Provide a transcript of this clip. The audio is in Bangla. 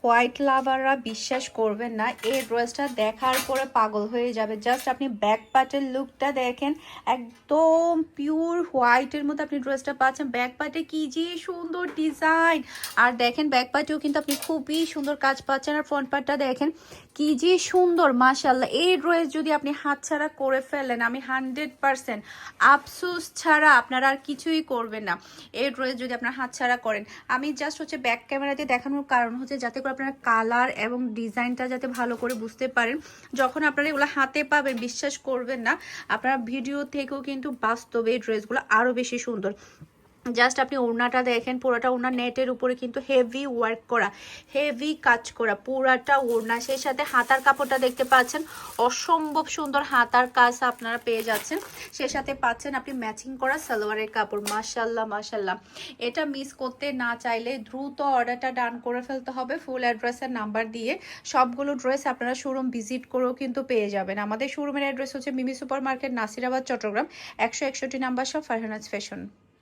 হোয়াইট লাভাররা বিশ্বাস করবেন না, এই ড্রেসটা দেখার পরে পাগল হয়ে যাবে। জাস্ট আপনি ব্যাক পার্টের লুকটা দেখেন, একদম পিওর হোয়াইটের মধ্যে আপনি ড্রেসটা পাচ্ছেন। ব্যাক পার্টে কি যে সুন্দর ডিজাইন, আর দেখেন ব্যাক পার্টেও কিন্তু আপনি খুবই সুন্দর কাজ পাচ্ছেন। আর ফ্রন্ট পার্টটা দেখেন কি যে সুন্দর, মাশাল্লাহ। এই ড্রেস যদি আপনি হাতছাড়া করে ফেলেন, আমি 100% আফসোস ছাড়া আপনারা আর কিছুই করবেন না। এই ড্রেস যদি আপনার হাতছাড়া করেন, আমি জাস্ট হচ্ছে ব্যাক ক্যামেরাতে দেখানোর কারণ হচ্ছে যাতে করে আপনারা কালার এবং ডিজাইনটা যাতে ভালো করে বুঝতে পারেন। যখন আপনারা এগুলো হাতে পাবেন, বিশ্বাস করবেন না, আপনারা ভিডিও থেকেও কিন্তু বাস্তবে এই ড্রেসগুলো আরও বেশি সুন্দর। জাস্ট আপনি ওড়নাটা দেখেন, পুরোটা ওড়না নেটের উপরে কিন্তু হেভি ওয়ার্ক করা, হেভি কাজ করা পুরাটা ওড়না। সেই সাথে হাতার কাপড়টা দেখতে পাচ্ছেন, অসম্ভব সুন্দর হাতার কাজ আপনারা পেয়ে যাচ্ছেন। সেই সাথে পাচ্ছেন আপনি ম্যাচিং করা সালোয়ারের কাপড়। মাশাল্লাহ মাশাল্লাহ, এটা মিস করতে না চাইলে দ্রুত অর্ডারটা ডান করে ফেলতে হবে ফুল অ্যাড্রেসের নাম্বার দিয়ে। সবগুলো ড্রেস আপনারা শোরুম ভিজিট করেও কিন্তু পেয়ে যাবেন। আমাদের শোরুমের অ্যাড্রেস হচ্ছে Mimi super market, Nasirabad, Chittagong, 161 number shop, Farhana's fashion.